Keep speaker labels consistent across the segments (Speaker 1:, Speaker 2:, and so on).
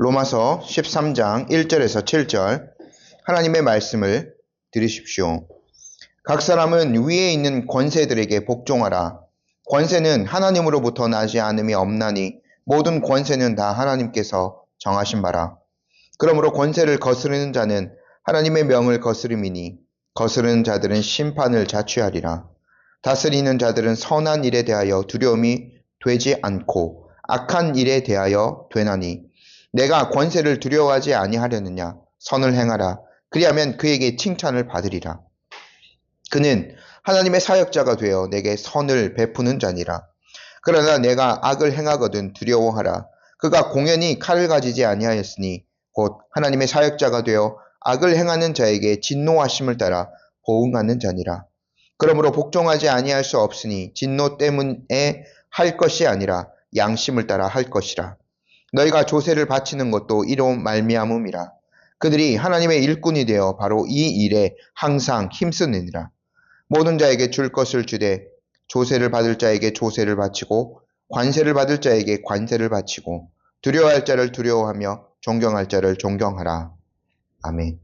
Speaker 1: 로마서 13장 1절에서 7절 하나님의 말씀을 들으십시오. 각 사람은 위에 있는 권세들에게 복종하라. 권세는 하나님으로부터 나지 않음이 없나니 모든 권세는 다 하나님께서 정하신 바라. 그러므로 권세를 거스르는 자는 하나님의 명을 거스름이니 거스르는 자들은 심판을 자취하리라. 다스리는 자들은 선한 일에 대하여 두려움이 되지 않고 악한 일에 대하여 되나니 내가 권세를 두려워하지 아니하려느냐. 선을 행하라. 그리하면 그에게 칭찬을 받으리라. 그는 하나님의 사역자가 되어 내게 선을 베푸는 자니라. 그러나 내가 악을 행하거든 두려워하라. 그가 공연히 칼을 가지지 아니하였으니 곧 하나님의 사역자가 되어 악을 행하는 자에게 진노하심을 따라 보응하는 자니라. 그러므로 복종하지 아니할 수 없으니 진노 때문에 할 것이 아니라 양심을 따라 할 것이라. 너희가 조세를 바치는 것도 이로 말미암음이라. 그들이 하나님의 일꾼이 되어 바로 이 일에 항상 힘쓰느니라. 모든 자에게 줄 것을 주되 조세를 받을 자에게 조세를 바치고 관세를 받을 자에게 관세를 바치고 두려워할 자를 두려워하며 존경할 자를 존경하라. 아멘.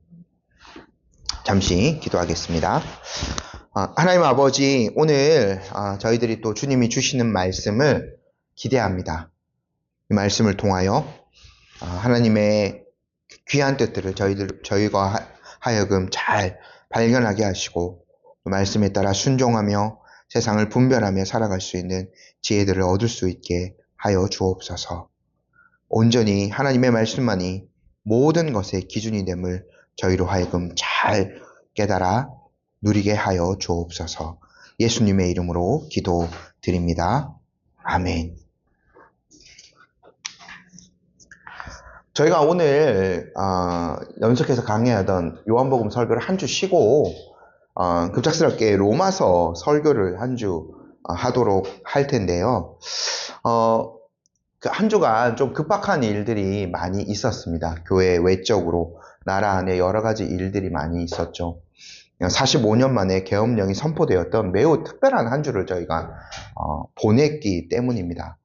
Speaker 1: 잠시 기도하겠습니다. 하나님 아버지, 오늘 저희들이 또 주님이 주시는 말씀을 기대합니다. 이 말씀을 통하여 하나님의 귀한 뜻들을 저희가 하여금 잘 발견하게 하시고 말씀에 따라 순종하며 세상을 분별하며 살아갈 수 있는 지혜들을 얻을 수 있게 하여 주옵소서. 온전히 하나님의 말씀만이 모든 것의 기준이 됨을 저희로 하여금 잘 깨달아 누리게 하여 주옵소서. 예수님의 이름으로 기도드립니다. 아멘. 저희가 오늘 연속해서 강의하던 요한복음 설교를 한 주 쉬고 급작스럽게 로마서 설교를 한 주 하도록 할 텐데요. 그 한 주간 좀 급박한 일들이 많이 있었습니다. 교회 외적으로 나라 안에 여러 가지 일들이 많이 있었죠. 45년 만에 계엄령이 선포되었던 매우 특별한 한 주를 저희가 보냈기 때문입니다.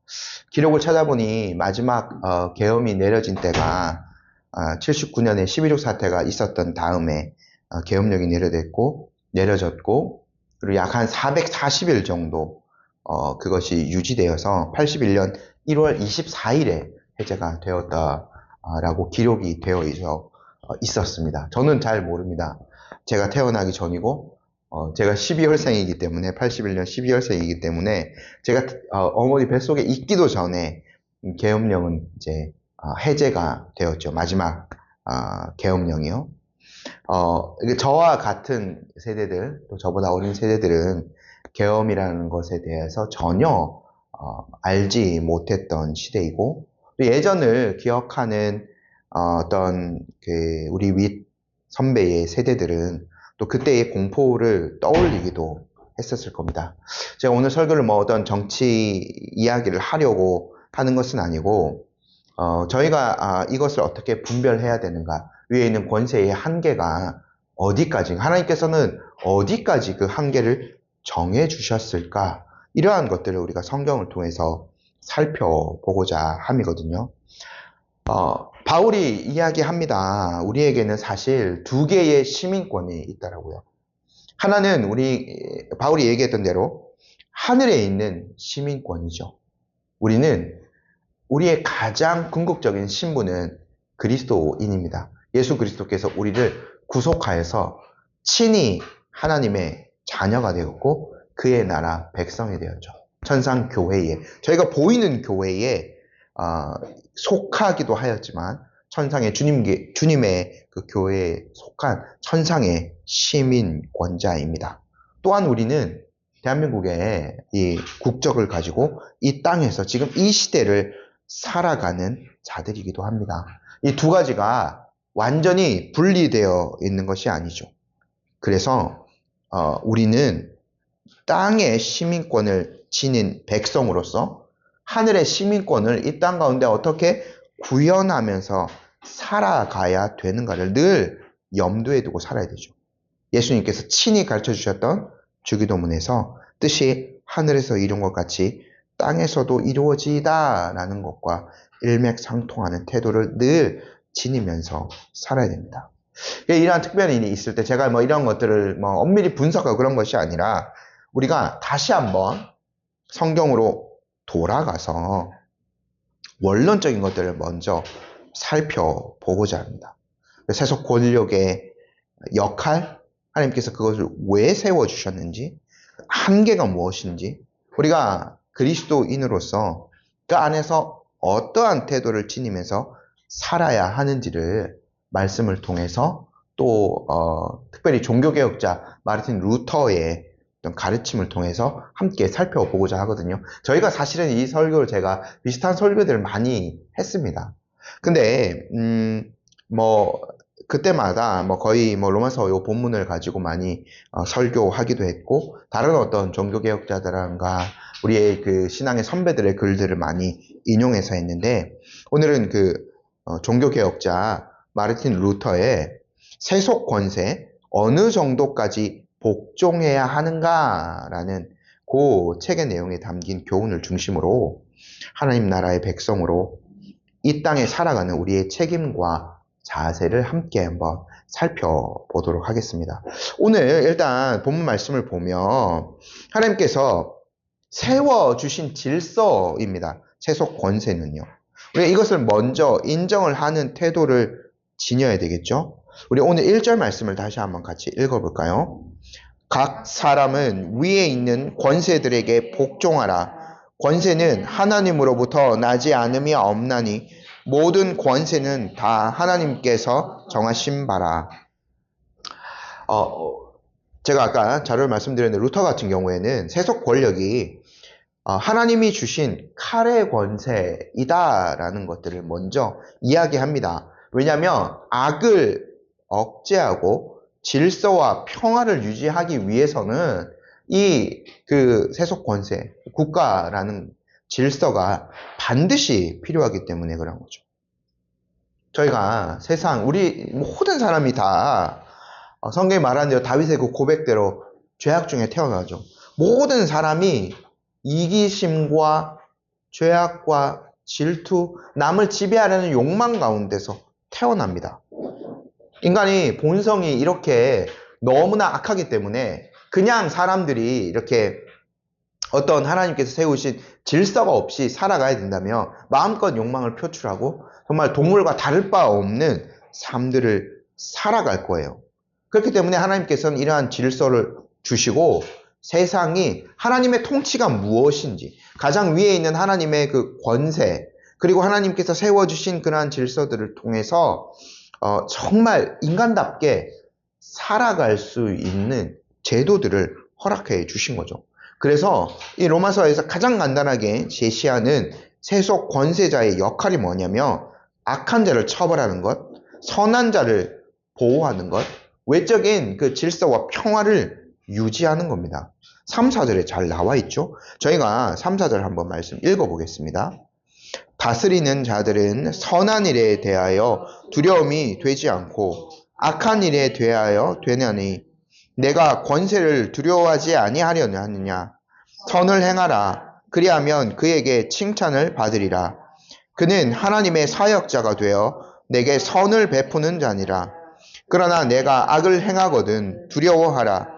Speaker 1: 기록을 찾아보니 마지막 계엄이 내려진 때가 79년에 11.6 사태가 있었던 다음에 계엄령이 내려졌고 그리고 약 한 440일 정도 그것이 유지되어서 81년 1월 24일에 해제가 되었다라고 기록이 되어 있었습니다. 저는 잘 모릅니다. 제가 태어나기 전이고 제가 12월생이기 때문에 81년 12월생이기 때문에 제가 어머니 뱃속에 있기도 전에 계엄령은 이제 해제가 되었죠. 마지막 계엄령이요. 저와 같은 세대들, 또 저보다 어린 세대들은 계엄이라는 것에 대해서 전혀 알지 못했던 시대이고, 예전을 기억하는 어떤 우리 윗 선배의 세대들은 또 그때의 공포를 떠올리기도 했었을 겁니다. 제가 오늘 설교를 어떤 정치 이야기를 하려고 하는 것은 아니고, 저희가 이것을 어떻게 분별해야 되는가, 위에 있는 권세의 한계가 어디까지, 하나님께서는 어디까지 그 한계를 정해 주셨을까, 이러한 것들을 우리가 성경을 통해서 살펴보고자 함이거든요. 바울이 이야기합니다. 우리에게는 사실 두 개의 시민권이 있다라고요. 하나는 바울이 얘기했던 대로 하늘에 있는 시민권이죠. 우리의 가장 궁극적인 신분은 그리스도인입니다. 예수 그리스도께서 우리를 구속하여서 친히 하나님의 자녀가 되었고 그의 나라 백성이 되었죠. 천상 교회에, 저희가 보이는 교회에 속하기도 하였지만 천상의 주님의 그 교회에 속한 천상의 시민권자입니다. 또한 우리는 대한민국의 이 국적을 가지고 이 땅에서 지금 이 시대를 살아가는 자들이기도 합니다. 이 두 가지가 완전히 분리되어 있는 것이 아니죠. 그래서 우리는 땅의 시민권을 지닌 백성으로서 하늘의 시민권을 이 땅 가운데 어떻게 구현하면서 살아가야 되는가를 늘 염두에 두고 살아야 되죠. 예수님께서 친히 가르쳐 주셨던 주기도문에서 뜻이 하늘에서 이룬 것 같이 땅에서도 이루어지다라는 것과 일맥상통하는 태도를 늘 지니면서 살아야 됩니다. 이러한 특별한 일이 있을 때 제가 뭐 이런 것들을 뭐 엄밀히 분석하고 그런 것이 아니라 우리가 다시 한번 성경으로 돌아가서 원론적인 것들을 먼저 살펴보고자 합니다. 세속 권력의 역할, 하나님께서 그것을 왜 세워주셨는지, 한계가 무엇인지, 우리가 그리스도인으로서 그 안에서 어떠한 태도를 지니면서 살아야 하는지를 말씀을 통해서 또 특별히 종교개혁자 마르틴 루터의 어떤 가르침을 통해서 함께 살펴보고자 하거든요. 저희가 사실은 이 설교를 제가 비슷한 설교들을 많이 했습니다. 근데 뭐 그때마다 뭐 거의 뭐 로마서 요 본문을 가지고 많이 설교하기도 했고 다른 어떤 종교개혁자들과 우리의 그 신앙의 선배들의 글들을 많이 인용해서 했는데 오늘은 그 종교개혁자 마르틴 루터의 세속 권세 어느 정도까지 복종해야 하는가라는 그 책의 내용에 담긴 교훈을 중심으로 하나님 나라의 백성으로 이 땅에 살아가는 우리의 책임과 자세를 함께 한번 살펴보도록 하겠습니다. 오늘 일단 본문 말씀을 보면 하나님께서 세워주신 질서입니다. 세속 권세는요. 우리가 이것을 먼저 인정을 하는 태도를 지녀야 되겠죠. 우리 오늘 1절 말씀을 다시 한번 같이 읽어볼까요? 각 사람은 위에 있는 권세들에게 복종하라. 권세는 하나님으로부터 나지 않음이 없나니 모든 권세는 다 하나님께서 정하신 바라. 제가 아까 자료를 말씀드렸는데 루터 같은 경우에는 세속 권력이 하나님이 주신 칼의 권세이다라는 것들을 먼저 이야기합니다. 왜냐하면 악을 억제하고 질서와 평화를 유지하기 위해서는 이 그 세속 권세, 국가라는 질서가 반드시 필요하기 때문에 그런 거죠. 저희가 세상 우리 모든 사람이 다 성경이 말하는 대로 다윗의 그 고백대로 죄악 중에 태어나죠. 모든 사람이 이기심과 죄악과 질투, 남을 지배하려는 욕망 가운데서 태어납니다. 인간이 본성이 이렇게 너무나 악하기 때문에 그냥 사람들이 이렇게 어떤 하나님께서 세우신 질서가 없이 살아가야 된다면 마음껏 욕망을 표출하고 정말 동물과 다를 바 없는 삶들을 살아갈 거예요. 그렇기 때문에 하나님께서는 이러한 질서를 주시고 세상이 하나님의 통치가 무엇인지 가장 위에 있는 하나님의 그 권세 그리고 하나님께서 세워주신 그러한 질서들을 통해서 정말 인간답게 살아갈 수 있는 제도들을 허락해 주신 거죠. 그래서 이 로마서에서 가장 간단하게 제시하는 세속 권세자의 역할이 뭐냐면 악한 자를 처벌하는 것, 선한 자를 보호하는 것, 외적인 그 질서와 평화를 유지하는 겁니다. 3, 4절에 잘 나와 있죠. 저희가 3, 4절 한번 말씀 읽어보겠습니다. 다스리는 자들은 선한 일에 대하여 두려움이 되지 않고 악한 일에 대하여 되냐니 내가 권세를 두려워하지 아니하려느냐. 선을 행하라. 그리하면 그에게 칭찬을 받으리라. 그는 하나님의 사역자가 되어 내게 선을 베푸는 자니라. 그러나 내가 악을 행하거든 두려워하라.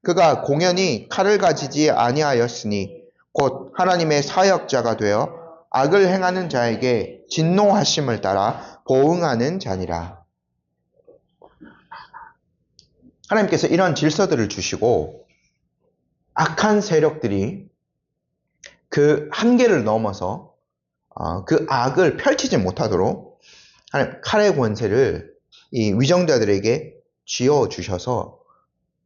Speaker 1: 그가 공연히 칼을 가지지 아니하였으니 곧 하나님의 사역자가 되어 악을 행하는 자에게 진노하심을 따라 보응하는 자니라. 하나님께서 이런 질서들을 주시고 악한 세력들이 그 한계를 넘어서 그 악을 펼치지 못하도록 칼의 권세를 이 위정자들에게 쥐어주셔서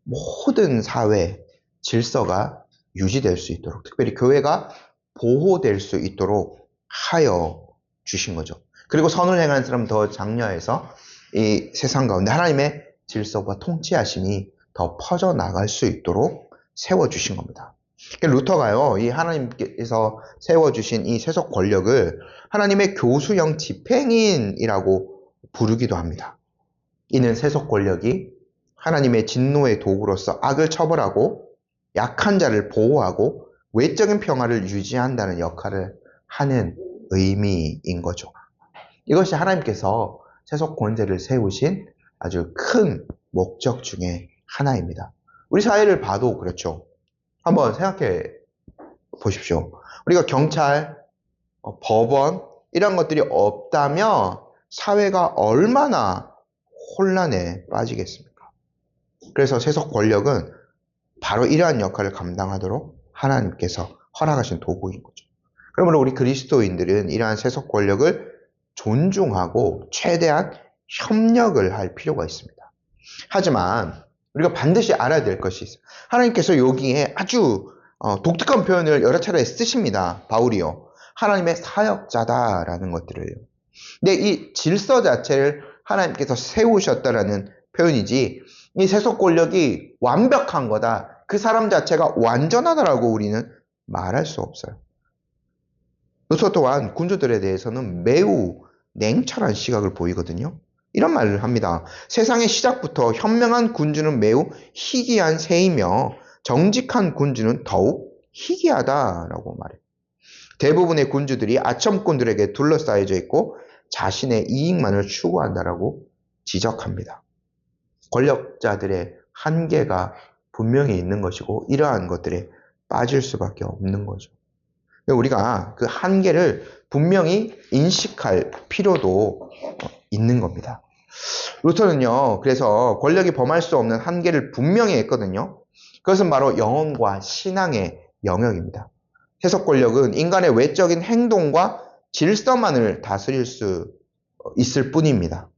Speaker 1: 모든 사회 질서가 유지될 수 있도록 특별히 교회가 보호될 수 있도록 하여 주신 거죠. 그리고 선을 행하는 사람 더 장려해서 이 세상 가운데 하나님의 질서와 통치하심이 더 퍼져나갈 수 있도록 세워주신 겁니다. 루터가요, 이 하나님께서 세워주신 이 세속 권력을 하나님의 교수형 집행인이라고 부르기도 합니다. 이는 세속 권력이 하나님의 진노의 도구로서 악을 처벌하고 약한 자를 보호하고 외적인 평화를 유지한다는 역할을 하는 의미인 거죠. 이것이 하나님께서 세속 권세를 세우신 아주 큰 목적 중에 하나입니다. 우리 사회를 봐도 그렇죠. 한번 생각해 보십시오. 우리가 경찰, 법원 이런 것들이 없다면 사회가 얼마나 혼란에 빠지겠습니까? 그래서 세속 권력은 바로 이러한 역할을 감당하도록 하나님께서 허락하신 도구인 거죠. 그러므로 우리 그리스도인들은 이러한 세속 권력을 존중하고 최대한 협력을 할 필요가 있습니다. 하지만 우리가 반드시 알아야 될 것이 있어요. 하나님께서 여기에 아주 독특한 표현을 여러 차례 쓰십니다. 바울이요. 하나님의 사역자다라는 것들을요. 근데 이 질서 자체를 하나님께서 세우셨다라는 표현이지 이 세속 권력이 완벽한 거다. 그 사람 자체가 완전하다라고 우리는 말할 수 없어요. 루터 또한 군주들에 대해서는 매우 냉철한 시각을 보이거든요. 이런 말을 합니다. 세상의 시작부터 현명한 군주는 매우 희귀한 새이며 정직한 군주는 더욱 희귀하다라고 말해요. 대부분의 군주들이 아첨꾼들에게 둘러싸여져 있고 자신의 이익만을 추구한다라고 지적합니다. 권력자들의 한계가 분명히 있는 것이고 이러한 것들에 빠질 수밖에 없는 거죠. 우리가 그 한계를 분명히 인식할 필요도 있는 겁니다. 루터는요, 그래서 권력이 범할 수 없는 한계를 분명히 했거든요. 그것은 바로 영혼과 신앙의 영역입니다. 세속 권력은 인간의 외적인 행동과 질서만을 다스릴 수 있을 뿐입니다.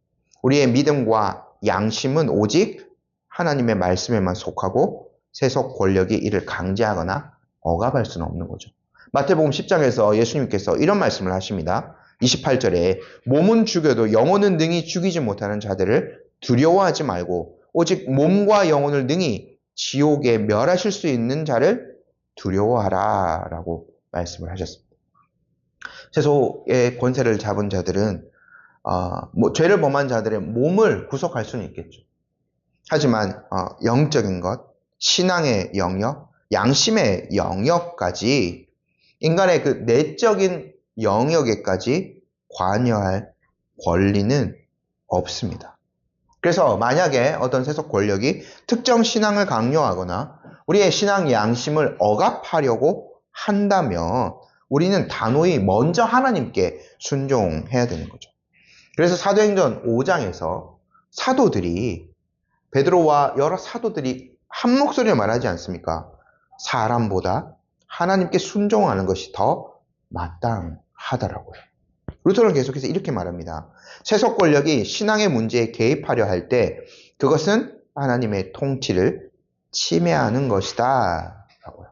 Speaker 1: 우리의 믿음과 양심은 오직 하나님의 말씀에만 속하고 세속 권력이 이를 강제하거나 억압할 수는 없는 거죠. 마태복음 10장에서 예수님께서 이런 말씀을 하십니다. 28절에 몸은 죽여도 영혼은 능히 죽이지 못하는 자들을 두려워하지 말고 오직 몸과 영혼을 능히 지옥에 멸하실 수 있는 자를 두려워하라 라고 말씀을 하셨습니다. 세속의 권세를 잡은 자들은 죄를 범한 자들의 몸을 구속할 수는 있겠죠. 하지만 영적인 것, 신앙의 영역, 양심의 영역까지 인간의 그 내적인 영역에까지 관여할 권리는 없습니다. 그래서 만약에 어떤 세속 권력이 특정 신앙을 강요하거나 우리의 신앙 양심을 억압하려고 한다면 우리는 단호히 먼저 하나님께 순종해야 되는 거죠. 그래서 사도행전 5장에서 사도들이 베드로와 여러 사도들이 한 목소리로 말하지 않습니까? 사람보다 하나님께 순종하는 것이 더 마땅하더라고요. 루터는 계속해서 이렇게 말합니다. 세속 권력이 신앙의 문제에 개입하려 할 때 그것은 하나님의 통치를 침해하는 것이다 라고요.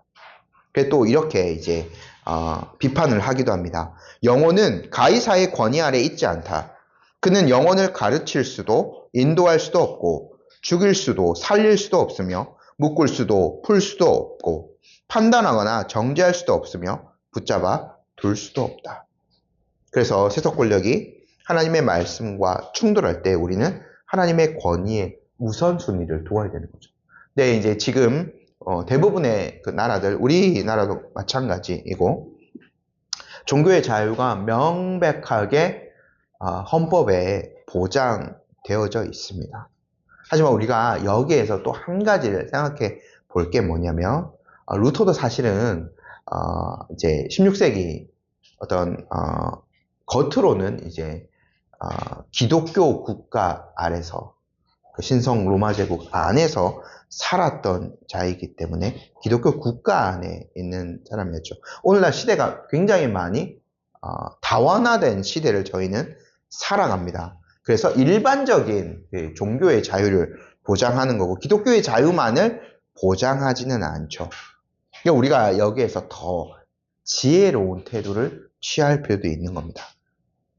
Speaker 1: 그래서 또 이렇게 이제 비판을 하기도 합니다. 영혼은 가이사의 권위 아래 있지 않다. 그는 영혼을 가르칠 수도 인도할 수도 없고 죽일 수도 살릴 수도 없으며 묶을 수도 풀 수도 없고 판단하거나 정죄할 수도 없으며 붙잡아 둘 수도 없다. 그래서 세속 권력이 하나님의 말씀과 충돌할 때 우리는 하나님의 권위의 우선순위를 두어야 되는 거죠. 근데 이제 지금 대부분의 그 나라들, 우리나라도 마찬가지이고 종교의 자유가 명백하게 헌법에 보장되어져 있습니다. 하지만 우리가 여기에서 또 한 가지를 생각해 볼 게 뭐냐면 루터도 사실은 이제 16세기 어떤 겉으로는 이제 기독교 국가 아래서 그 신성 로마 제국 안에서 살았던 자이기 때문에 기독교 국가 안에 있는 사람이었죠. 오늘날 시대가 굉장히 많이 다원화된 시대를 저희는 살아갑니다. 그래서 일반적인 종교의 자유를 보장하는 거고 기독교의 자유만을 보장하지는 않죠. 그러니까 우리가 여기에서 더 지혜로운 태도를 취할 필요도 있는 겁니다.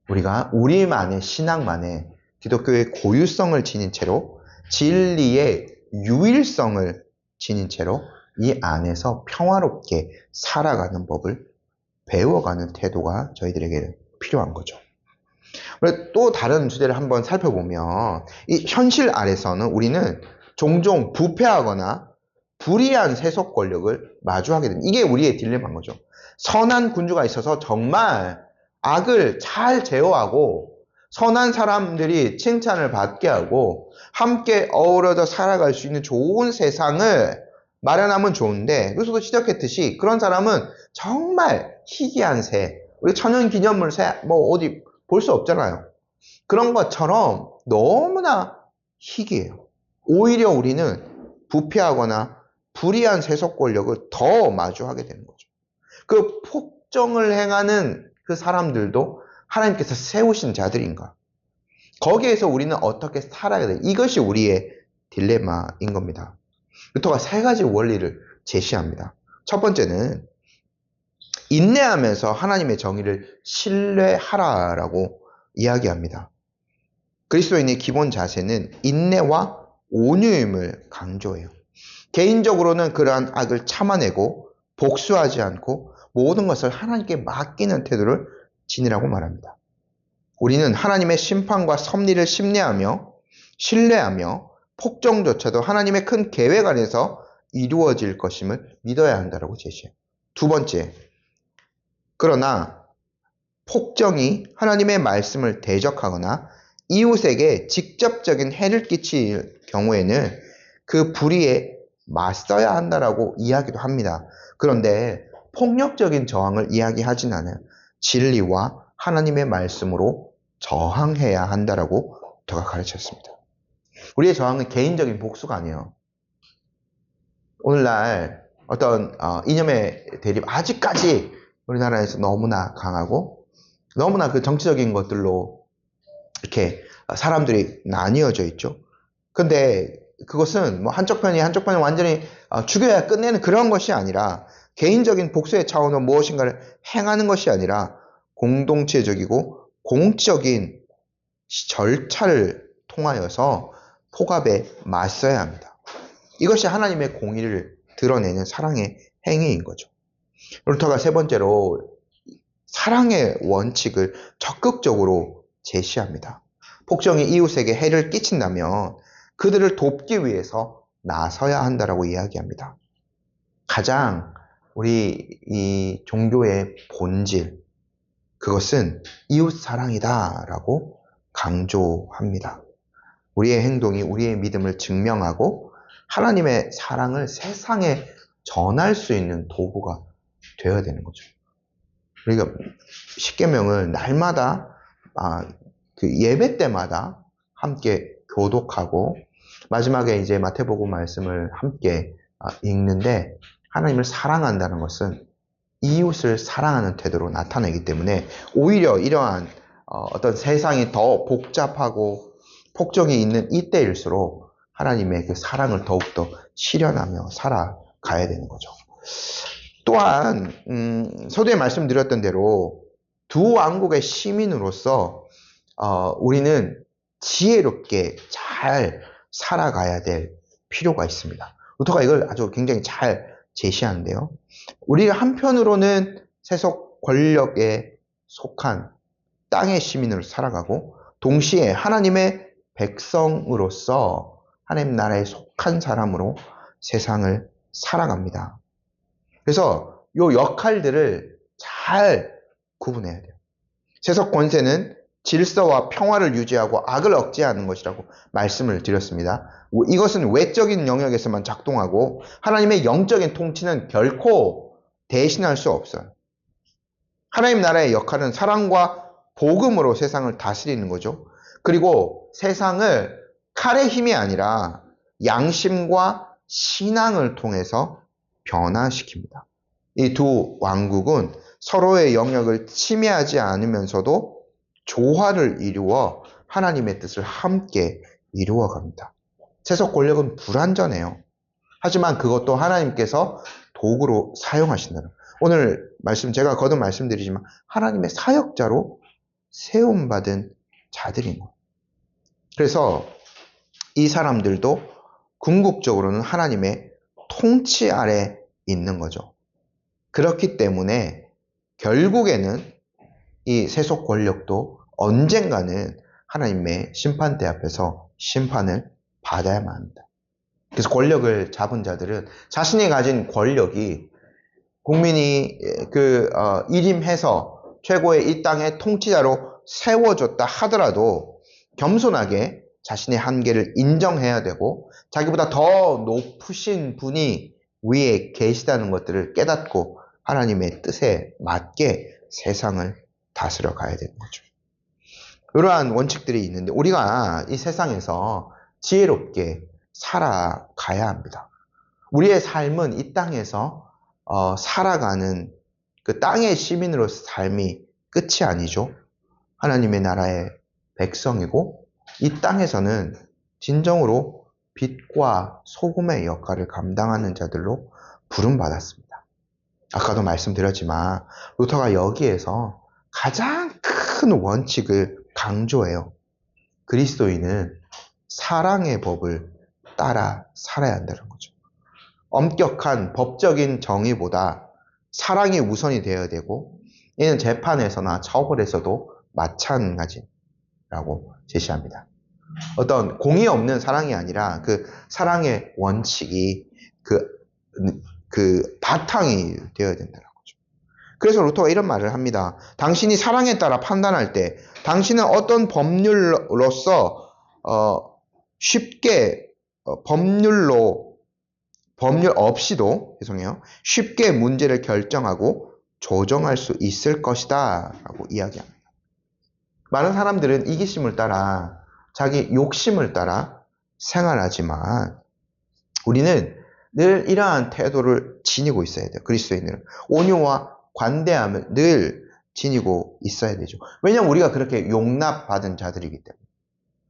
Speaker 1: 우리가 우리만의 신앙만의 기독교의 고유성을 지닌 채로 진리의 유일성을 지닌 채로 이 안에서 평화롭게 살아가는 법을 배워가는 태도가 저희들에게 필요한 거죠. 또 다른 주제를 한번 살펴보면 이 현실 아래서는 우리는 종종 부패하거나 불의한 세속 권력을 마주하게 됩니다. 이게 우리의 딜레마인 거죠. 선한 군주가 있어서 정말 악을 잘 제어하고 선한 사람들이 칭찬을 받게 하고 함께 어우러져 살아갈 수 있는 좋은 세상을 마련하면 좋은데, 여기서도 지적했듯이 그런 사람은 정말 희귀한 새, 우리 천연기념물 새 뭐 어디 볼 수 없잖아요. 그런 것처럼 너무나 희귀해요. 오히려 우리는 부패하거나 불의한 세속 권력을 더 마주하게 되는 거죠. 그 폭정을 행하는 그 사람들도 하나님께서 세우신 자들인가? 거기에서 우리는 어떻게 살아야 돼? 이것이 우리의 딜레마인 겁니다. 루터가 세 가지 원리를 제시합니다. 첫 번째는 인내하면서 하나님의 정의를 신뢰하라라고 이야기합니다. 그리스도인의 기본 자세는 인내와 온유임을 강조해요. 개인적으로는 그러한 악을 참아내고 복수하지 않고 모든 것을 하나님께 맡기는 태도를 지니라고 말합니다. 우리는 하나님의 심판과 섭리를 신뢰하며 폭정조차도 하나님의 큰 계획 안에서 이루어질 것임을 믿어야 한다고 제시해요. 두 번째, 그러나 폭정이 하나님의 말씀을 대적하거나 이웃에게 직접적인 해를 끼칠 경우에는 그 불의에 맞서야 한다라고 이야기도 합니다. 그런데 폭력적인 저항을 이야기하진 않아요. 진리와 하나님의 말씀으로 저항해야 한다라고 저가 가르쳤습니다. 우리의 저항은 개인적인 복수가 아니에요. 오늘날 어떤 이념의 대립, 아직까지 우리나라에서 너무나 강하고 너무나 그 정치적인 것들로 이렇게 사람들이 나뉘어져 있죠. 근데 그것은 뭐 한쪽 편이 완전히 죽여야 끝내는 그런 것이 아니라 개인적인 복수의 차원으로 무엇인가를 행하는 것이 아니라 공동체적이고 공적인 절차를 통하여서 폭압에 맞서야 합니다. 이것이 하나님의 공의를 드러내는 사랑의 행위인 거죠. 루터가 세 번째로 사랑의 원칙을 적극적으로 제시합니다. 폭정이 이웃에게 해를 끼친다면 그들을 돕기 위해서 나서야 한다라고 이야기합니다. 가장 우리 이 종교의 본질, 그것은 이웃 사랑이다라고 강조합니다. 우리의 행동이 우리의 믿음을 증명하고 하나님의 사랑을 세상에 전할 수 있는 도구가 되어야 되는 거죠. 우리가 십계명을 날마다 그 예배 때마다 함께 교독하고 마지막에 이제 마태복음 말씀을 함께 읽는데, 하나님을 사랑한다는 것은 이웃을 사랑하는 태도로 나타내기 때문에 오히려 이러한 어떤 세상이 더 복잡하고 폭정이 있는 이때일수록 하나님의 그 사랑을 더욱더 실현하며 살아가야 되는 거죠. 또한 서두에 말씀드렸던 대로 두 왕국의 시민으로서 우리는 지혜롭게 잘 살아가야 될 필요가 있습니다. 루터가 이걸 아주 굉장히 잘 제시하는데요. 우리 한편으로는 세속 권력에 속한 땅의 시민으로 살아가고 동시에 하나님의 백성으로서 하나님 나라에 속한 사람으로 세상을 살아갑니다. 그래서 이 역할들을 잘 구분해야 돼요. 세속 권세는 질서와 평화를 유지하고 악을 억제하는 것이라고 말씀을 드렸습니다. 이것은 외적인 영역에서만 작동하고 하나님의 영적인 통치는 결코 대신할 수 없어요. 하나님 나라의 역할은 사랑과 복음으로 세상을 다스리는 거죠. 그리고 세상을 칼의 힘이 아니라 양심과 신앙을 통해서 변화시킵니다. 이 두 왕국은 서로의 영역을 침해하지 않으면서도 조화를 이루어 하나님의 뜻을 함께 이루어 갑니다. 세속 권력은 불완전해요. 하지만 그것도 하나님께서 도구로 사용하신다는, 오늘 말씀 제가 거듭 말씀드리지만 하나님의 사역자로 세움받은 자들인 거예요. 그래서 이 사람들도 궁극적으로는 하나님의 통치 아래 있는 거죠. 그렇기 때문에 결국에는 이 세속 권력도 언젠가는 하나님의 심판대 앞에서 심판을 받아야만 합니다. 그래서 권력을 잡은 자들은 자신이 가진 권력이 국민이 일임해서 최고의 이 땅의 통치자로 세워줬다 하더라도 겸손하게 자신의 한계를 인정해야 되고 자기보다 더 높으신 분이 위에 계시다는 것들을 깨닫고 하나님의 뜻에 맞게 세상을 다스려 가야 되는 거죠. 이러한 원칙들이 있는데 우리가 이 세상에서 지혜롭게 살아가야 합니다. 우리의 삶은 이 땅에서 살아가는 그 땅의 시민으로서 삶이 끝이 아니죠. 하나님의 나라의 백성이고 이 땅에서는 진정으로 빛과 소금의 역할을 감당하는 자들로 부름받았습니다. 아까도 말씀드렸지만 루터가 여기에서 가장 큰 원칙을 강조해요. 그리스도인은 사랑의 법을 따라 살아야 한다는 거죠. 엄격한 법적인 정의보다 사랑이 우선이 되어야 되고 이는 재판에서나 처벌에서도 마찬가지라고 제시합니다. 어떤 공의 없는 사랑이 아니라 그 사랑의 원칙이 그 바탕이 되어야 된다는 거죠. 그래서 루터가 이런 말을 합니다. 당신이 사랑에 따라 판단할 때 당신은 어떤 법률로서 쉽게 법률 없이도 쉽게 문제를 결정하고 조정할 수 있을 것이다 라고 이야기합니다. 많은 사람들은 이기심을 따라 자기 욕심을 따라 생활하지만 우리는 늘 이러한 태도를 지니고 있어야 돼요. 그리스도인들은 온유와 관대함을 늘 지니고 있어야 되죠. 왜냐하면 우리가 그렇게 용납받은 자들이기 때문에.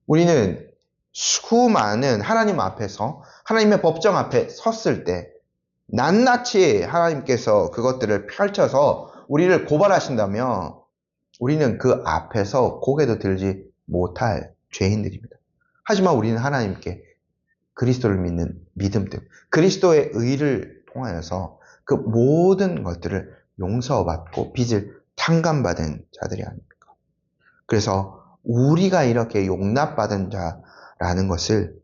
Speaker 1: 우리는 수많은 하나님 앞에서 하나님의 법정 앞에 섰을 때 낱낱이 하나님께서 그것들을 펼쳐서 우리를 고발하신다면 우리는 그 앞에서 고개도 들지 못할 죄인들입니다. 하지만 우리는 하나님께 그리스도를 믿는 믿음 때문에 그리스도의 의를 통하여서 그 모든 것들을 용서받고 빚을 탕감받은 자들이 아닙니까? 그래서 우리가 이렇게 용납받은 자라는 것을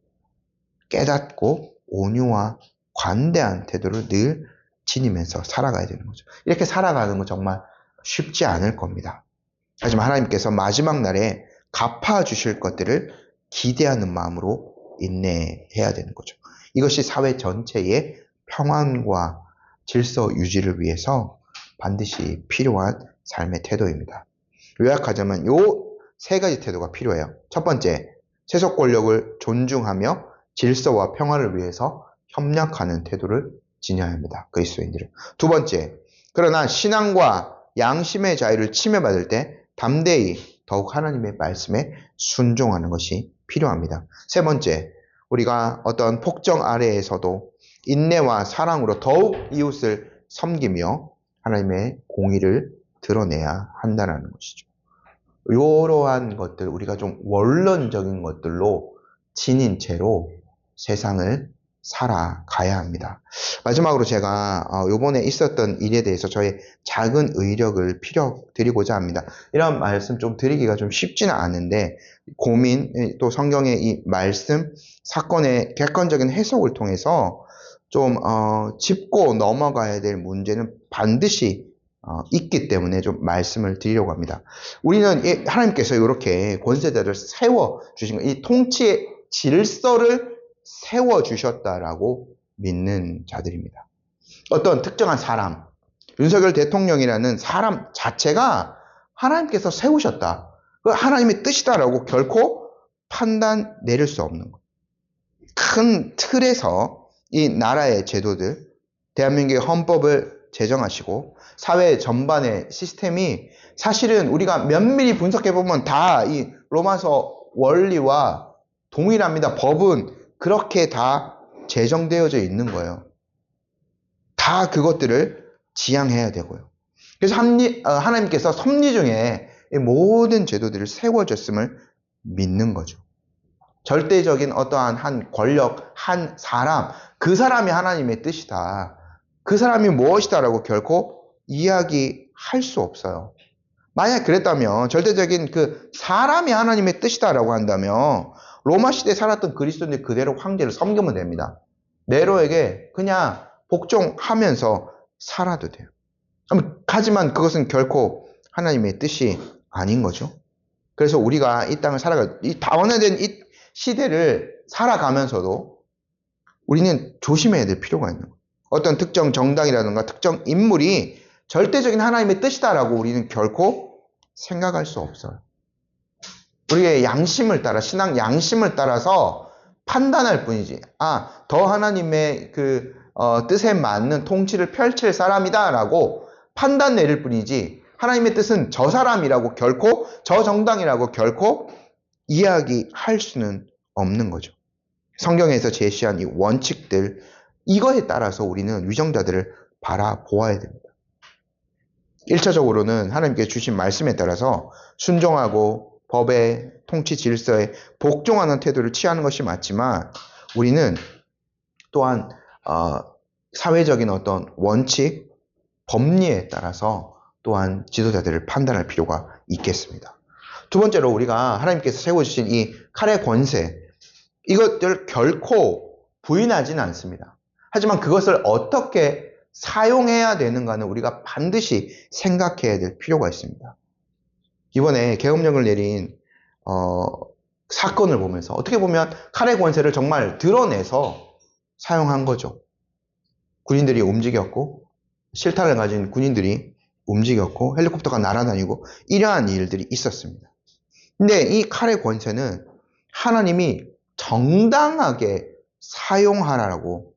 Speaker 1: 깨닫고 온유와 관대한 태도를 늘 지니면서 살아가야 되는 거죠. 이렇게 살아가는 건 정말 쉽지 않을 겁니다. 하지만 하나님께서 마지막 날에 갚아주실 것들을 기대하는 마음으로 인내해야 되는 거죠. 이것이 사회 전체의 평안과 질서 유지를 위해서 반드시 필요한 삶의 태도입니다. 요약하자면 요 세 가지 태도가 필요해요. 첫 번째, 세속 권력을 존중하며 질서와 평화를 위해서 협력하는 태도를 지녀야 합니다. 그리스도인들은. 두 번째, 그러나 신앙과 양심의 자유를 침해받을 때 담대히 더욱 하나님의 말씀에 순종하는 것이 필요합니다. 세 번째, 우리가 어떤 폭정 아래에서도 인내와 사랑으로 더욱 이웃을 섬기며 하나님의 공의를 드러내야 한다는 것이죠. 이러한 것들, 우리가 좀 원론적인 것들로 지닌 채로 세상을 살아가야 합니다. 마지막으로 제가 이번에 있었던 일에 대해서 저의 작은 의력을 드리고자 합니다. 이런 말씀 좀 드리기가 좀 쉽지는 않은데 고민, 또 성경의 이 말씀, 사건의 객관적인 해석을 통해서 좀 짚고 넘어가야 될 문제는 반드시 있기 때문에 좀 말씀을 드리려고 합니다. 우리는 하나님께서 이렇게 권세자를 세워주신 것, 이 통치의 질서를 세워주셨다라고 믿는 자들입니다. 어떤 특정한 사람, 윤석열 대통령이라는 사람 자체가 하나님께서 세우셨다. 그 하나님의 뜻이다라고 결코 판단 내릴 수 없는 것. 큰 틀에서 이 나라의 제도들, 대한민국의 헌법을 제정하시고 사회 전반의 시스템이 사실은 우리가 면밀히 분석해보면 다 이 로마서 원리와 동일합니다. 법은 그렇게 다 제정되어져 있는 거예요. 다 그것들을 지향해야 되고요. 그래서 하나님께서 섭리 중에 모든 제도들을 세워줬음을 믿는 거죠. 절대적인 어떠한 한 권력, 한 사람, 그 사람이 하나님의 뜻이다. 그 사람이 무엇이다라고 결코 이야기할 수 없어요. 만약 그랬다면 절대적인 그 사람이 하나님의 뜻이다라고 한다면 로마 시대에 살았던 그리스도인들 그대로 황제를 섬기면 됩니다. 네로에게 그냥 복종하면서 살아도 돼요. 하지만 그것은 결코 하나님의 뜻이 아닌 거죠. 그래서 우리가 이 땅을 이 다원화된 이 시대를 살아가면서도 우리는 조심해야 될 필요가 있는 거예요. 어떤 특정 정당이라든가 특정 인물이 절대적인 하나님의 뜻이다라고 우리는 결코 생각할 수 없어요. 우리의 양심을 따라, 신앙 양심을 따라서 판단할 뿐이지. 더 하나님의 뜻에 맞는 통치를 펼칠 사람이다라고 판단 내릴 뿐이지, 하나님의 뜻은 저 사람이라고 결코, 저 정당이라고 결코 이야기할 수는 없는 거죠. 성경에서 제시한 이 원칙들, 이거에 따라서 우리는 위정자들을 바라보아야 됩니다. 1차적으로는 하나님께 주신 말씀에 따라서 순종하고 법의 통치 질서에 복종하는 태도를 취하는 것이 맞지만, 우리는 또한 사회적인 어떤 원칙, 법리에 따라서 또한 지도자들을 판단할 필요가 있겠습니다. 두 번째로, 우리가 하나님께서 세워주신 이 칼의 권세, 이것들 결코 부인하지는 않습니다. 하지만 그것을 어떻게 사용해야 되는가는 우리가 반드시 생각해야 될 필요가 있습니다. 이번에 계엄령을 내린 사건을 보면서 어떻게 보면 칼의 권세를 정말 드러내서 사용한 거죠. 군인들이 움직였고, 실탄을 가진 군인들이 움직였고, 헬리콥터가 날아다니고, 이러한 일들이 있었습니다. 근데 이 칼의 권세는 하나님이 정당하게 사용하라고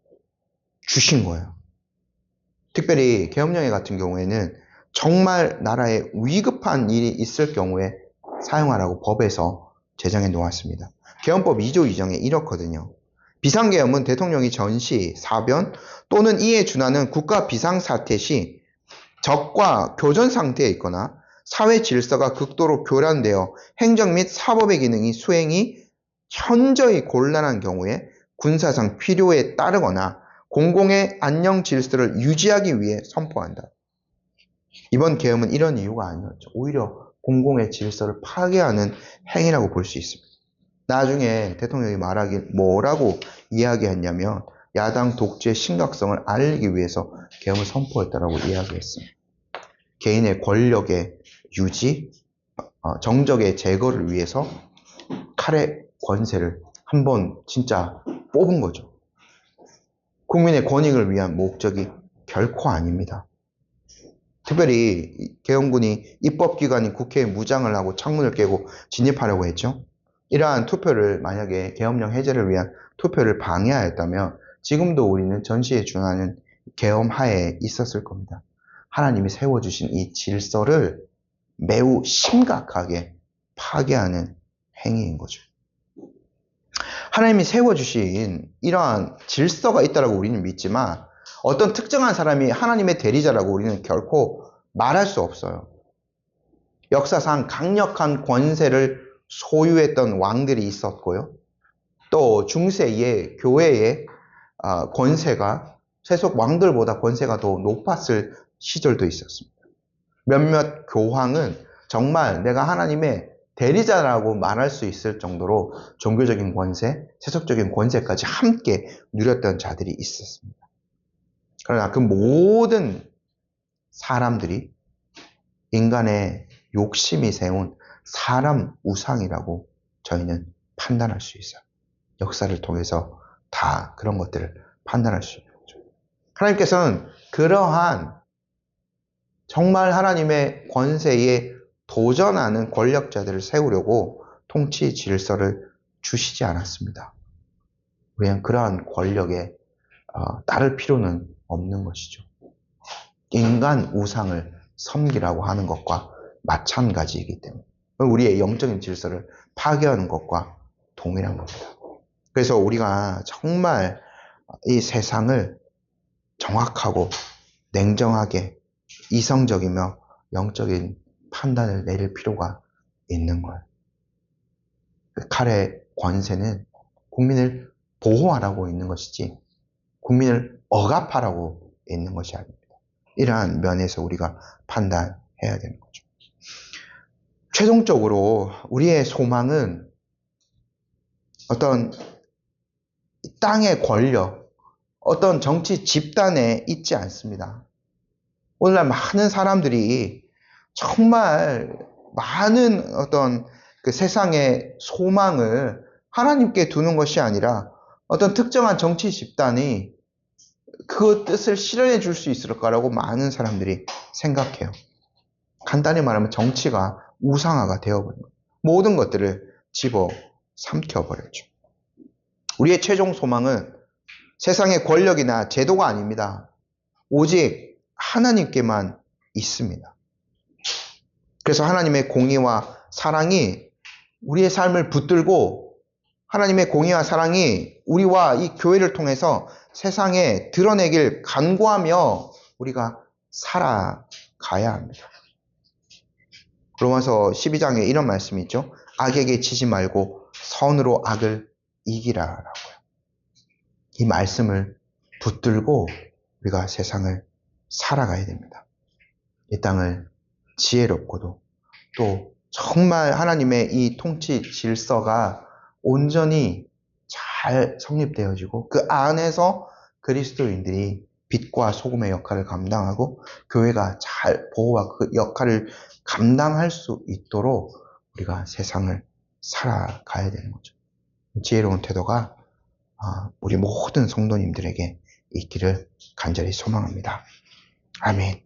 Speaker 1: 주신 거예요. 특별히 계엄령회 같은 경우에는 정말 나라에 위급한 일이 있을 경우에 사용하라고 법에서 제정해 놓았습니다. 계엄법 2조 2정에 이렇거든요. 비상계엄은 대통령이 전시, 사변 또는 이에 준하는 국가 비상사태 시 적과 교전 상태에 있거나 사회 질서가 극도로 교란되어 행정 및 사법의 기능이 수행이 현저히 곤란한 경우에 군사상 필요에 따르거나 공공의 안녕 질서를 유지하기 위해 선포한다. 이번 계엄은 이런 이유가 아니었죠. 오히려 공공의 질서를 파괴하는 행위라고 볼 수 있습니다. 나중에 대통령이 뭐라고 이야기했냐면, 야당 독재의 심각성을 알리기 위해서 계엄을 선포했다라고 이야기했습니다. 개인의 권력의 유지, 정적의 제거를 위해서 칼의 권세를 한번 진짜 뽑은 거죠. 국민의 권익을 위한 목적이 결코 아닙니다. 특별히 계엄군이 입법기관인 국회에 무장을 하고 창문을 깨고 진입하려고 했죠. 이러한 투표를, 만약에 계엄령 해제를 위한 투표를 방해하였다면 지금도 우리는 전시에 준하는 계엄 하에 있었을 겁니다. 하나님이 세워주신 이 질서를 매우 심각하게 파괴하는 행위인 거죠. 하나님이 세워주신 이러한 질서가 있다고 우리는 믿지만, 어떤 특정한 사람이 하나님의 대리자라고 우리는 결코 말할 수 없어요. 역사상 강력한 권세를 소유했던 왕들이 있었고요. 또 중세의 교회의 권세가 세속 왕들보다 권세가 더 높았을 시절도 있었습니다. 몇몇 교황은 정말 내가 하나님의 대리자라고 말할 수 있을 정도로 종교적인 권세, 세속적인 권세까지 함께 누렸던 자들이 있었습니다. 그러나 그 모든 사람들이 인간의 욕심이 세운 사람 우상이라고 저희는 판단할 수 있어요. 역사를 통해서 다 그런 것들을 판단할 수 있는 거죠. 하나님께서는 그러한 정말 하나님의 권세에 도전하는 권력자들을 세우려고 통치 질서를 주시지 않았습니다. 우리는 그러한 권력에 따를 필요는 없는 것이죠. 인간 우상을 섬기라고 하는 것과 마찬가지이기 때문에 우리의 영적인 질서를 파괴하는 것과 동일한 겁니다. 그래서 우리가 정말 이 세상을 정확하고 냉정하게 이성적이며 영적인 판단을 내릴 필요가 있는 거예요. 칼의 권세는 국민을 보호하라고 있는 것이지 국민을 억압하라고 있는 것이 아닙니다. 이러한 면에서 우리가 판단해야 되는 거죠. 최종적으로 우리의 소망은 어떤 땅의 권력, 어떤 정치 집단에 있지 않습니다. 오늘날 많은 사람들이 정말 많은 어떤 그 세상의 소망을 하나님께 두는 것이 아니라 어떤 특정한 정치 집단이 그 뜻을 실현해 줄 수 있을 거라고 많은 사람들이 생각해요. 간단히 말하면 정치가 우상화가 되어버린 거예요. 모든 것들을 집어 삼켜버렸죠. 우리의 최종 소망은 세상의 권력이나 제도가 아닙니다. 오직 하나님께만 있습니다. 그래서 하나님의 공의와 사랑이 우리의 삶을 붙들고 하나님의 공의와 사랑이 우리와 이 교회를 통해서 세상에 드러내길 간구하며 우리가 살아가야 합니다. 로마서 12장에 이런 말씀이 있죠. 악에게 지지 말고 선으로 악을 이기라라고요. 이 말씀을 붙들고 우리가 세상을 살아가야 됩니다. 이 땅을 지혜롭고도 또 정말 하나님의 이 통치 질서가 온전히 잘 성립되어지고 그 안에서 그리스도인들이 빛과 소금의 역할을 감당하고 교회가 잘 보호하고 그 역할을 감당할 수 있도록 우리가 세상을 살아가야 되는 거죠. 지혜로운 태도가 우리 모든 성도님들에게 있기를 간절히 소망합니다. 아멘.